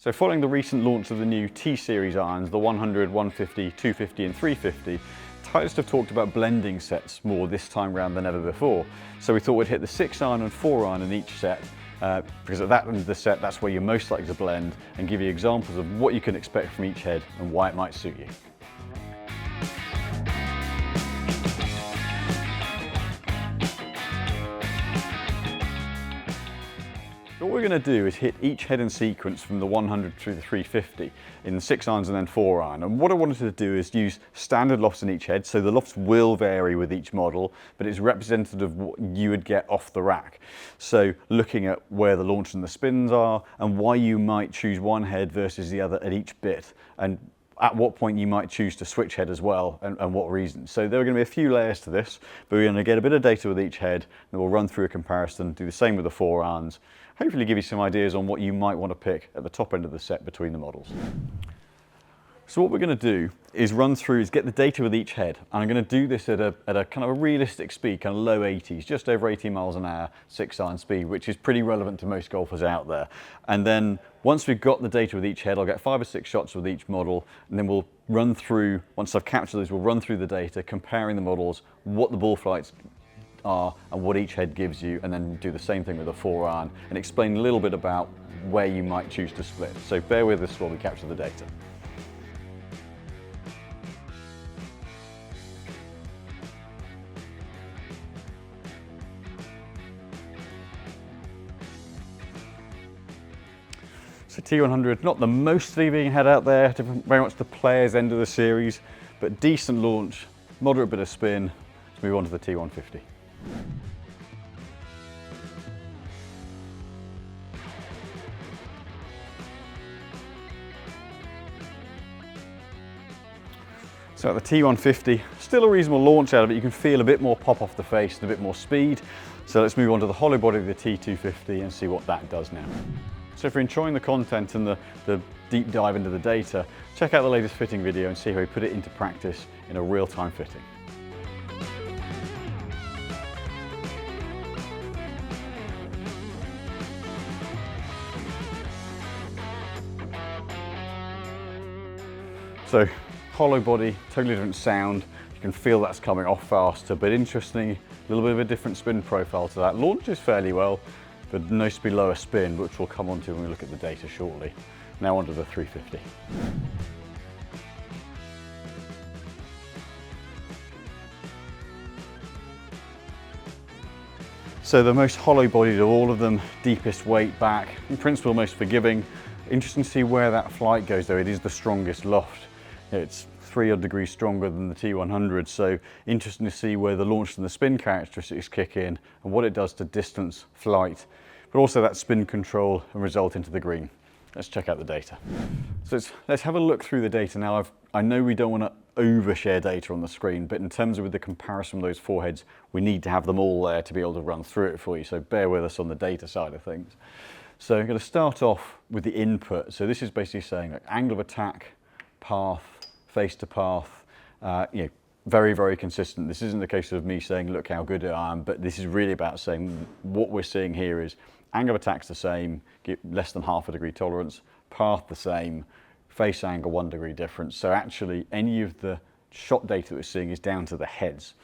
So following the recent launch of the new T-Series irons, the 100, 150, 250 and 350, Titleist have talked about blending sets more this time round than ever before. So we thought we'd hit the 6-iron and 4-iron in each set, because at that end of the set, that's where you're most likely to blend, and give you examples of what you can expect from each head and why it might suit you. What we're going to do is hit each head in sequence from the 100 through the 350 in 6-irons and then 4-iron. And what I wanted to do is use standard lofts in each head, so the lofts will vary with each model, but it's representative of what you would get off the rack. So looking at where the launch and the spins are and why you might choose one head versus the other at each bit, and at what point you might choose to switch head as well, and what reasons. So there are going to be a few layers to this, but we're going to get a bit of data with each head, and we'll run through a comparison, do the same with the 4-irons, hopefully give you some ideas on what you might want to pick at the top end of the set between the models. So what we're going to do is get the data with each head, and I'm going to do this at a kind of a realistic speed, kind of low 80s, just over 80 miles an hour, 6-iron speed, which is pretty relevant to most golfers out there. And then once we've got the data with each head, I'll get 5 or 6 shots with each model, and then we'll run through, once I've captured these, we'll run through the data, comparing the models, what the ball flights are and what each head gives you, and then do the same thing with a 4-iron and explain a little bit about where you might choose to split. So bear with us while we capture the data. So T100, not the most leading head out there, very much the player's end of the series, but decent launch, moderate bit of spin. Let's move on to the T150. So at the T150, still a reasonable launch out of it. You can feel a bit more pop off the face and a bit more speed. So let's move on to the hollow body of the T250 and see what that does now. So if you're enjoying the content and the deep dive into the data, check out the latest fitting video and see how we put it into practice in a real-time fitting. So hollow body, totally different sound. You can feel that's coming off faster, but interestingly, a little bit of a different spin profile to that. Launches fairly well, but noticeably lower spin, which we'll come on to when we look at the data shortly. Now onto the 350. So the most hollow bodied of all of them, deepest weight back, in principle most forgiving. Interesting to see where that flight goes though. It is the strongest loft. It's 3 odd degrees stronger than the T100, so interesting to see where the launch and the spin characteristics kick in and what it does to distance, flight, but also that spin control and result into the green. Let's check out the data. So let's have a look through the data now. I know we don't want to overshare data on the screen, but in terms of with the comparison of those 4 heads, we need to have them all there to be able to run through it for you, so bear with us on the data side of things. So I'm going to start off with the input. So this is basically saying like angle of attack, path, face to path, very, very consistent. This isn't the case of me saying, look how good I am, but this is really about saying what we're seeing here is angle of attack's the same, less than ½ degree tolerance, path the same, face angle 1 degree difference. So actually any of the shot data that we're seeing is down to the heads.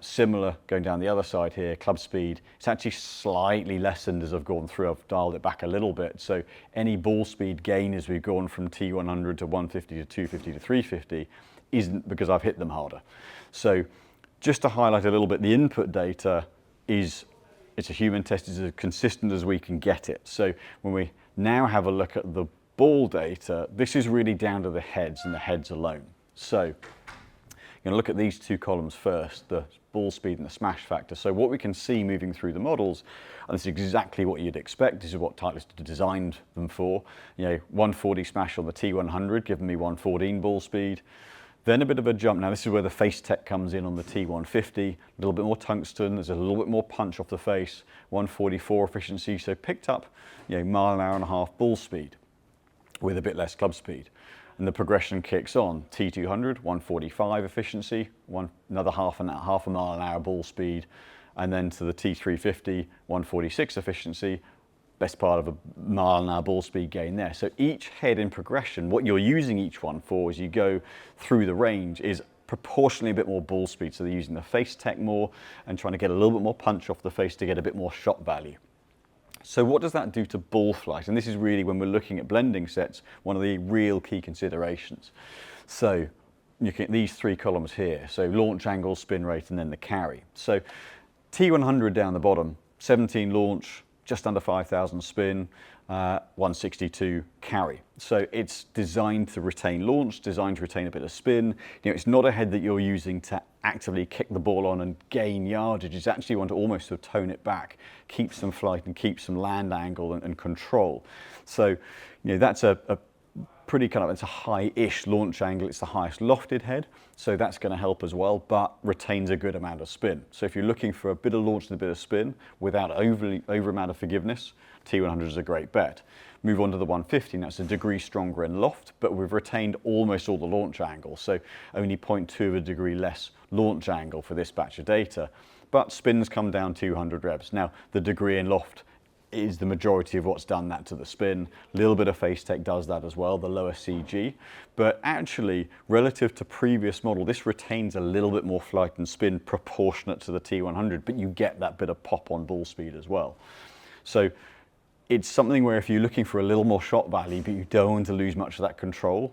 Similar going down the other side here, club speed, it's actually slightly lessened as I've gone through, I've dialed it back a little bit. So any ball speed gain as we've gone from T100 to 150 to 250 to 350 isn't because I've hit them harder. So just to highlight a little bit, the input data it's a human test, it's as consistent as we can get it. So when we now have a look at the ball data, this is really down to the heads and the heads alone. So you're going to look at these 2 columns first, the ball speed and the smash factor. So what we can see moving through the models, and this is exactly what you'd expect, this is what Titleist designed them for. 140 smash on the T100, giving me 114 ball speed. Then a bit of a jump. Now this is where the face tech comes in on the T150, a little bit more tungsten, there's a little bit more punch off the face, 144 efficiency, so picked up 1.5 miles ball speed with a bit less club speed. And the progression kicks on. T200, 145 efficiency, another half a mile an hour ball speed, and then to the T350, 146 efficiency, best part of a mile an hour ball speed gain there. So each head in progression, what you're using each one for as you go through the range is proportionally a bit more ball speed. So they're using the face tech more and trying to get a little bit more punch off the face to get a bit more shot value. So what does that do to ball flight? And this is really, when we're looking at blending sets, one of the real key considerations. So looking at these three columns here, so launch angle, spin rate, and then the carry. So T100 down the bottom, 17 launch, just under 5,000 spin, 162 carry. So it's designed to retain launch, designed to retain a bit of spin. You know, it's not a head that you're using to actively kick the ball on and gain yardage. It's actually want to almost sort of tone it back, keep some flight and keep some land angle and control. So, you know, that's a pretty kind of, it's a high-ish launch angle. It's the highest lofted head, so that's going to help as well, but retains a good amount of spin. So if you're looking for a bit of launch and a bit of spin without over amount of forgiveness, T100 is a great bet. Move on to the 150, and that's a degree stronger in loft, but we've retained almost all the launch angle, so only 0.2 of a degree less launch angle for this batch of data. But spins come down 200 revs. Now, the degree in loft is the majority of what's done that to the spin. A little bit of face tech does that as well, the lower CG. But actually, relative to previous model, this retains a little bit more flight and spin proportionate to the T100, but you get that bit of pop on ball speed as well. So it's something where if you're looking for a little more shot value, but you don't want to lose much of that control,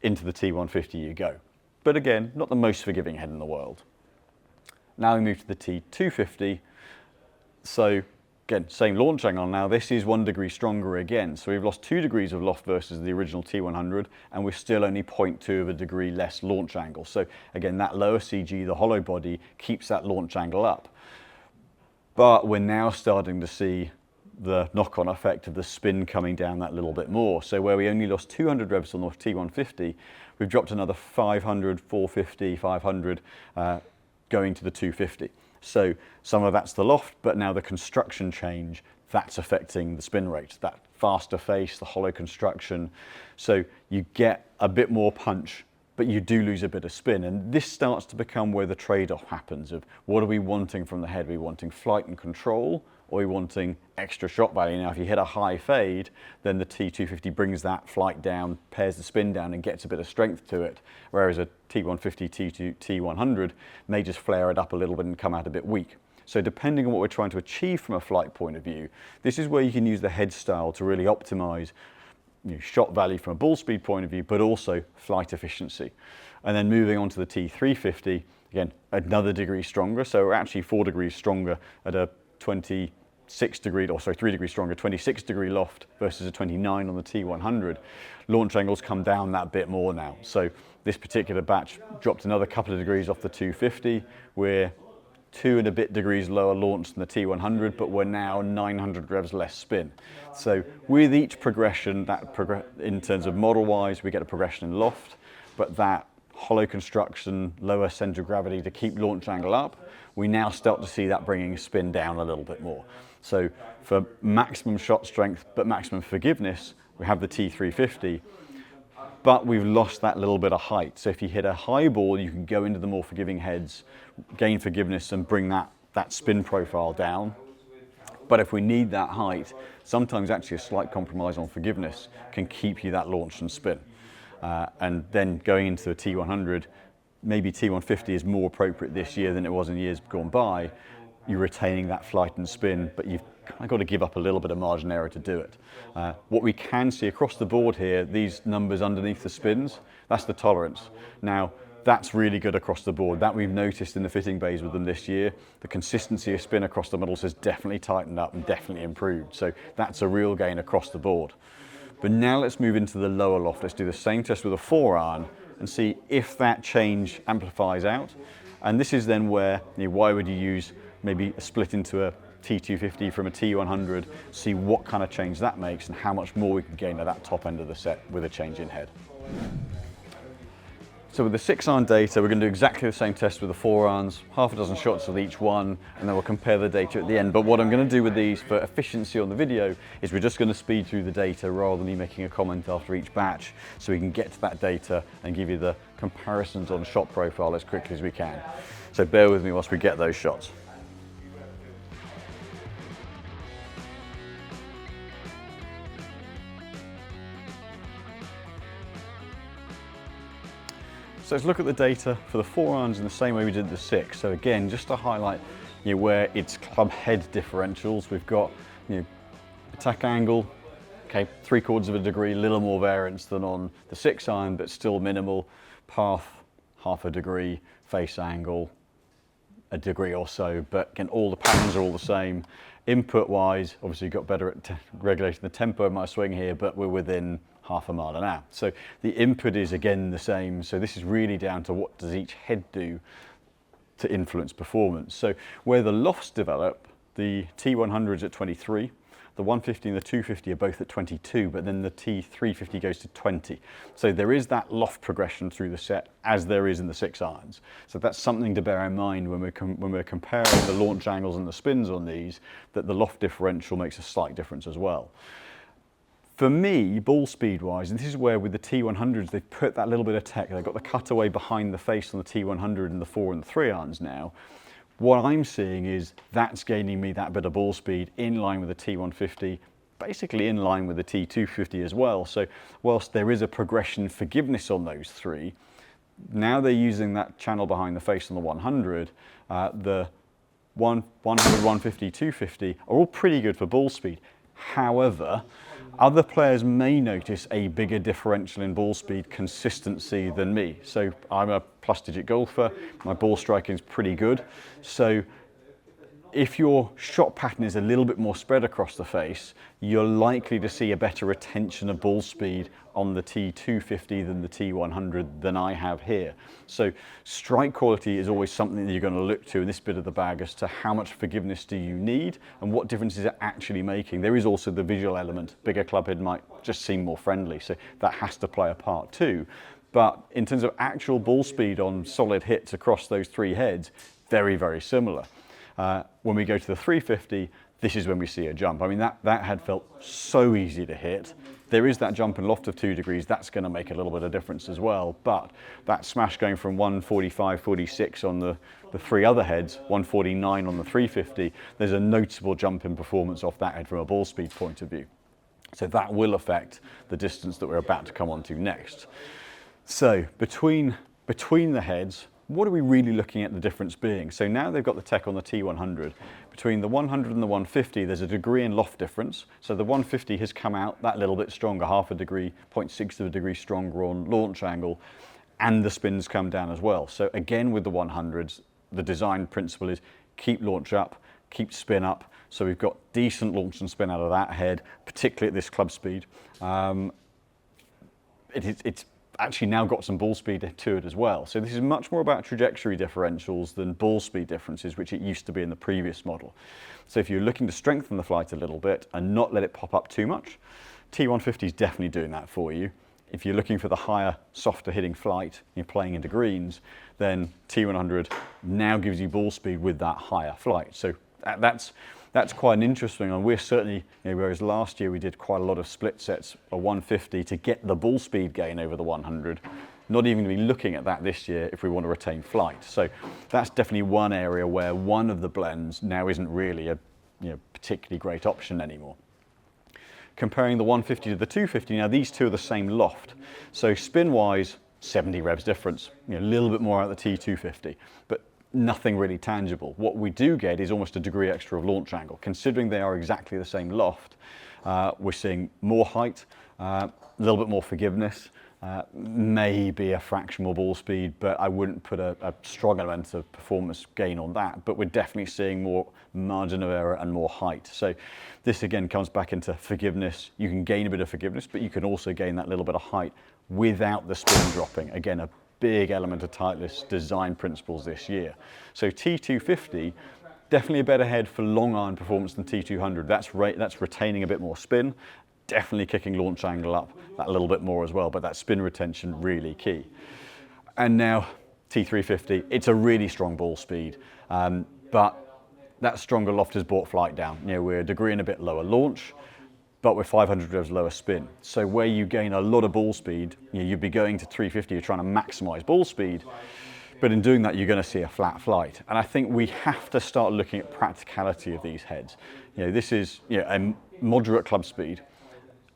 into the T150 you go. But again, not the most forgiving head in the world. Now we move to the T250. So again, same launch angle. Now this is 1 degree stronger again. So we've lost 2 degrees of loft versus the original T100, and we're still only 0.2 of a degree less launch angle. So again, that lower CG, the hollow body, keeps that launch angle up. But we're now starting to see the knock-on effect of the spin coming down that little bit more. So where we only lost 200 revs on the T150, we've dropped another 500, 450, 500 going to the 250. So some of that's the loft, but now the construction change, that's affecting the spin rate, that faster face, the hollow construction. So you get a bit more punch, but you do lose a bit of spin. And this starts to become where the trade-off happens of what are we wanting from the head? Are we wanting flight and control, or are we wanting extra shot value? Now, if you hit a high fade, then the T250 brings that flight down, pairs the spin down, and gets a bit of strength to it, whereas a T150, T100 may just flare it up a little bit and come out a bit weak. So depending on what we're trying to achieve from a flight point of view, this is where you can use the head style to really optimize, you know, shot value from a ball speed point of view, but also flight efficiency. And then moving on to the T350, again, another degree stronger. So we're actually 4 degrees stronger at a 3 degrees stronger, 26 degree loft versus a 29 on the T100. Launch angles come down that bit more now. So this particular batch dropped another couple of degrees off the 250. We're 2 and a bit degrees lower launch than the T100, but we're now 900 revs less spin. So with each progression, in terms of model-wise, we get a progression in loft, but that hollow construction, lower center of gravity to keep launch angle up, we now start to see that bringing spin down a little bit more. So for maximum shot strength, but maximum forgiveness, we have the T350, but we've lost that little bit of height. So if you hit a high ball, you can go into the more forgiving heads, gain forgiveness and bring that spin profile down. But if we need that height, sometimes actually a slight compromise on forgiveness can keep you that launch and spin. And then going into the T100, maybe T150 is more appropriate this year than it was in years gone by. You're retaining that flight and spin, but you've kind of got to give up a little bit of margin error to do it. What we can see across the board here, these numbers underneath the spins, that's the tolerance. Now, that's really good across the board. That we've noticed in the fitting bays with them this year. The consistency of spin across the models has definitely tightened up and definitely improved. So that's a real gain across the board. But now let's move into the lower loft. Let's do the same test with a 4-iron and see if that change amplifies out. And this is then where, you know, why would you use maybe a split into a T250 from a T100, see what kind of change that makes and how much more we can gain at that top end of the set with a change in head. So with the 6-iron data, we're going to do exactly the same test with the 4-irons, half a dozen shots with each one, and then we'll compare the data at the end. But what I'm going to do with these for efficiency on the video is we're just going to speed through the data rather than me making a comment after each batch, so we can get to that data and give you the comparisons on shot profile as quickly as we can. So bear with me whilst we get those shots. So let's look at the data for the 4 irons in the same way we did the 6. So again, just to highlight where it's club head differentials, we've got attack angle, okay, 3/4 of a degree, a little more variance than on the 6 iron, but still minimal. Path, 1/2 degree, face angle, a degree or so, but again, all the patterns are all the same. Input wise, obviously got better at regulating the tempo of my swing here, but we're within 1/2 mile an hour. So the input is again the same. So this is really down to what does each head do to influence performance. So where the lofts develop, the T100's at 23, the 150 and the 250 are both at 22, but then the T350 goes to 20. So there is that loft progression through the set as there is in the 6 irons. So that's something to bear in mind when we're comparing the launch angles and the spins on these, that the loft differential makes a slight difference as well. For me, ball speed wise, and this is where with the T100s, they've put that little bit of tech, they've got the cutaway behind the face on the T100 and the 4 and the 3 irons now. What I'm seeing is that's gaining me that bit of ball speed in line with the T150, basically in line with the T250 as well. So whilst there is a progression forgiveness on those 3, now they're using that channel behind the face on the 100, the 100, 150, 250 are all pretty good for ball speed. However, other players may notice a bigger differential in ball speed consistency than me. So I'm a plus-digit golfer, my ball striking is pretty good. So if your shot pattern is a little bit more spread across the face, you're likely to see a better retention of ball speed on the T250 than the T100 than I have here. So strike quality is always something that you're going to look to in this bit of the bag as to how much forgiveness do you need and what difference is it actually making. There is also the visual element. Bigger club head might just seem more friendly, so that has to play a part too. But in terms of actual ball speed on solid hits across those 3 heads, very, very similar. When we go to the 350, this is when we see a jump. I mean, that head felt so easy to hit. There is that jump and loft of 2 degrees. That's going to make a little bit of difference as well. But that smash going from 145, 46 on the 3 other heads, 149 on the 350, there's a noticeable jump in performance off that head from a ball speed point of view. So that will affect the distance that we're about to come on to next. So between the heads, what are we really looking at the difference being? So now they've got the tech on the T100. Between the 100 and the 150, there's a degree in loft difference. So the 150 has come out that little bit stronger, 1/2 degree, 0.6 of a degree stronger on launch angle, and the spins come down as well. So again, with the 100s, the design principle is keep launch up, keep spin up. So we've got decent launch and spin out of that head, particularly at this club speed. It's actually now got some ball speed to it as well. So this is much more about trajectory differentials than ball speed differences, which it used to be in the previous model. So if you're looking to strengthen the flight a little bit and not let it pop up too much, T150 is definitely doing that for you. If you're looking for the higher, softer hitting flight, you're playing into greens, then T100 now gives you ball speed with that higher flight. So that's quite an interesting one. We're certainly, whereas last year we did quite a lot of split sets of 150 to get the ball speed gain over the 100, not even going to be looking at that this year if we want to retain flight. So that's definitely one area where one of the blends now isn't really a particularly great option anymore. Comparing the 150 to the 250, now these two are the same loft. So spin-wise, 70 revs difference, a little bit more out of the T250, but nothing really tangible. What we do get is almost a degree extra of launch angle. Considering they are exactly the same loft, we're seeing more height, a little bit more forgiveness, maybe a fraction more ball speed, but I wouldn't put a strong element of performance gain on that. But we're definitely seeing more margin of error and more height. So this again comes back into forgiveness. You can gain a bit of forgiveness, but you can also gain that little bit of height without the spin dropping. Again, a big element of Titleist design principles this year. So T250, definitely a better head for long iron performance than T200. That's retaining a bit more spin, definitely kicking launch angle up that little bit more as well, but that spin retention really key. And now T350, it's a really strong ball speed, but that stronger loft has brought flight down. We're a degree and a bit lower launch, but with 500 revs lower spin. So where you gain a lot of ball speed, you'd be going to 350, you're trying to maximize ball speed, but in doing that, you're going to see a flat flight. And I think we have to start looking at practicality of these heads. This is a moderate club speed.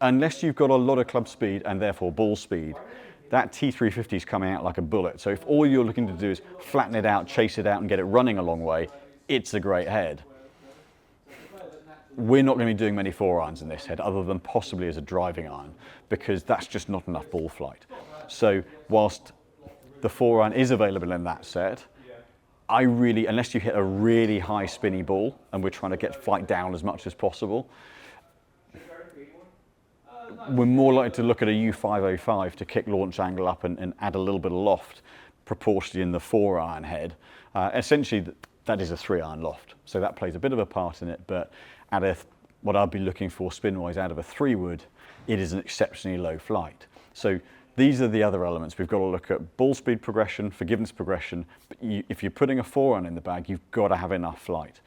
Unless you've got a lot of club speed and therefore ball speed, that T350 is coming out like a bullet. So if all you're looking to do is flatten it out, chase it out and get it running a long way, it's a great head. We're not going to be doing many 4-irons in this head other than possibly as a driving iron, because that's just not enough ball flight. So whilst the 4-iron is available in that set, unless you hit a really high spinny ball, and we're trying to get flight down as much as possible, we're more likely to look at a U505 to kick launch angle up and add a little bit of loft proportionally in the 4-iron head. Essentially, that is a 3-iron loft, so that plays a bit of a part in it, but what I'd be looking for spin-wise out of a 3-wood, it is an exceptionally low flight. So these are the other elements. We've got to look at ball speed progression, forgiveness progression, but if you're putting a 4-iron in the bag, you've got to have enough flight.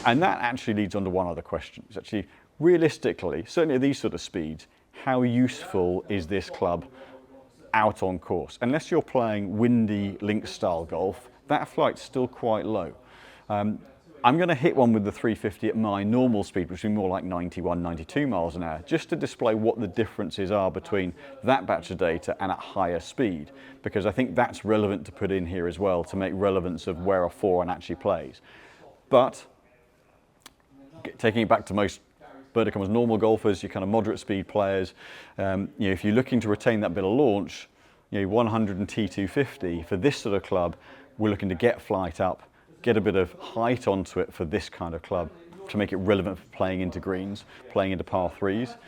And that actually leads on to one other question. It's actually, realistically, certainly at these sort of speeds, how useful is this club out on course? Unless you're playing windy links style golf, that flight's still quite low. I'm going to hit one with the 350 at my normal speed, which would be more like 91, 92 miles an hour, just to display what the differences are between that batch of data and at higher speed, because I think that's relevant to put in here as well to make relevance of where a 4-iron actually plays. But taking it back to most Birdie.com's normal golfers, your kind of moderate speed players, if you're looking to retain that bit of launch, 100 and T250 for this sort of club, we're looking to get flight up, get a bit of height onto it for this kind of club to make it relevant for playing into greens, playing into par 3s.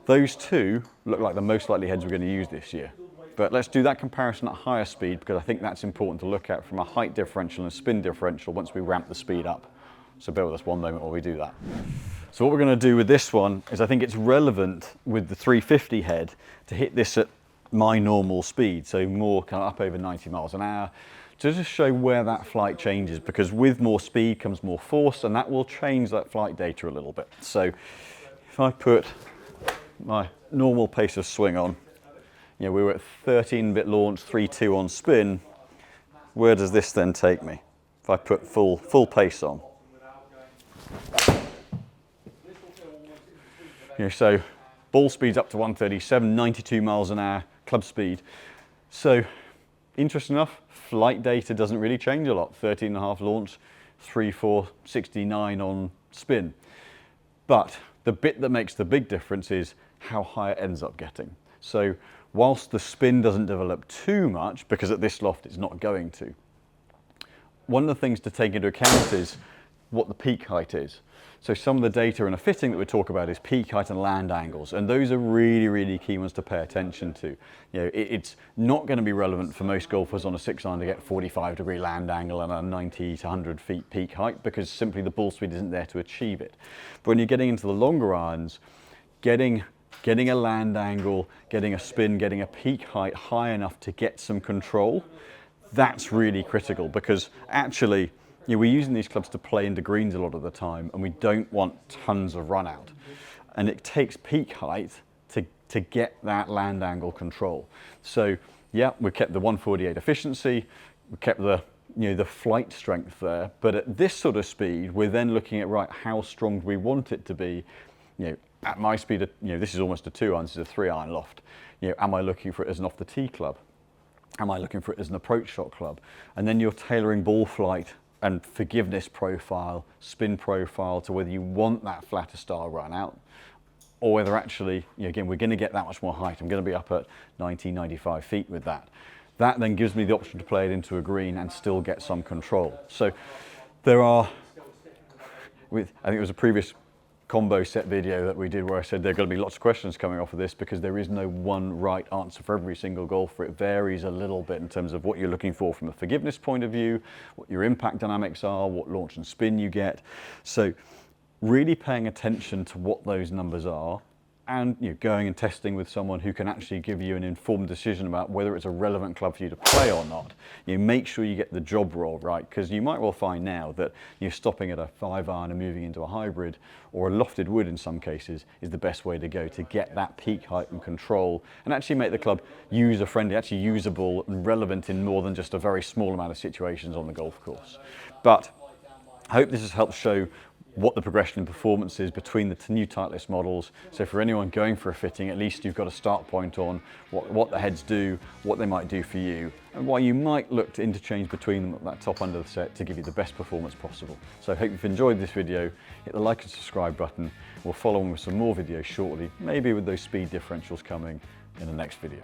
Those two look like the most likely heads we're going to use this year. But let's do that comparison at higher speed, because I think that's important to look at from a height differential and a spin differential once we ramp the speed up. So bear with us one moment while we do that. So what we're going to do with this one is, I think it's relevant with the 350 head to hit this at my normal speed, so more kind of up over 90 miles an hour, to just show where that flight changes, because with more speed comes more force, and that will change that flight data a little bit. So if I put my normal pace of swing on, we were at 13-bit launch, 3.2 on spin, where does this then take me? If I put full pace on. So ball speed's up to 137, 92 miles an hour, club speed. So interesting enough, flight data doesn't really change a lot. 13.5 launch, 3.4, 69 on spin. But the bit that makes the big difference is how high it ends up getting. So whilst the spin doesn't develop too much, because at this loft it's not going to, one of the things to take into account is what the peak height is. So some of the data in a fitting that we talk about is peak height and land angles, and those are really, really key ones to pay attention to. It's not going to be relevant for most golfers on a 6-iron to get 45-degree land angle and a 90 to 100 feet peak height, because simply the ball speed isn't there to achieve it. But when you're getting into the longer irons, getting a land angle, getting a spin, getting a peak height high enough to get some control, that's really critical, because actually we're using these clubs to play into greens a lot of the time, and we don't want tons of run out. And it takes peak height to get that land angle control. So yeah, we kept the 148 efficiency, we kept the flight strength there, but at this sort of speed, we're then looking at, right, how strong do we want it to be? At my speed, this is almost a 2-iron, this is a 3-iron loft. Am I looking for it as an off the tee club? Am I looking for it as an approach shot club? And then you're tailoring ball flight and forgiveness profile, spin profile to whether you want that flatter style run out, or whether actually, again, we're going to get that much more height. I'm going to be up at 90, 95 feet with that. That then gives me the option to play it into a green and still get some control. So there are, I think it was a previous combo set video that we did where I said there are going to be lots of questions coming off of this, because there is no one right answer for every single golfer. It varies a little bit in terms of what you're looking for from a forgiveness point of view, what your impact dynamics are, what launch and spin you get. So really paying attention to what those numbers are, and going and testing with someone who can actually give you an informed decision about whether it's a relevant club for you to play or not. Make sure you get the job role right, because you might well find now that you're stopping at a 5-iron and moving into a hybrid, or a lofted wood in some cases, is the best way to go to get that peak height and control, and actually make the club user-friendly, actually usable and relevant in more than just a very small amount of situations on the golf course. But I hope this has helped show what the progression in performance is between the new Titleist models. So for anyone going for a fitting, at least you've got a start point on what the heads do, what they might do for you, and why you might look to interchange between them at that top end of the set to give you the best performance possible. So I hope you've enjoyed this video. Hit the like and subscribe button. We'll follow on with some more videos shortly, maybe with those speed differentials coming in the next video.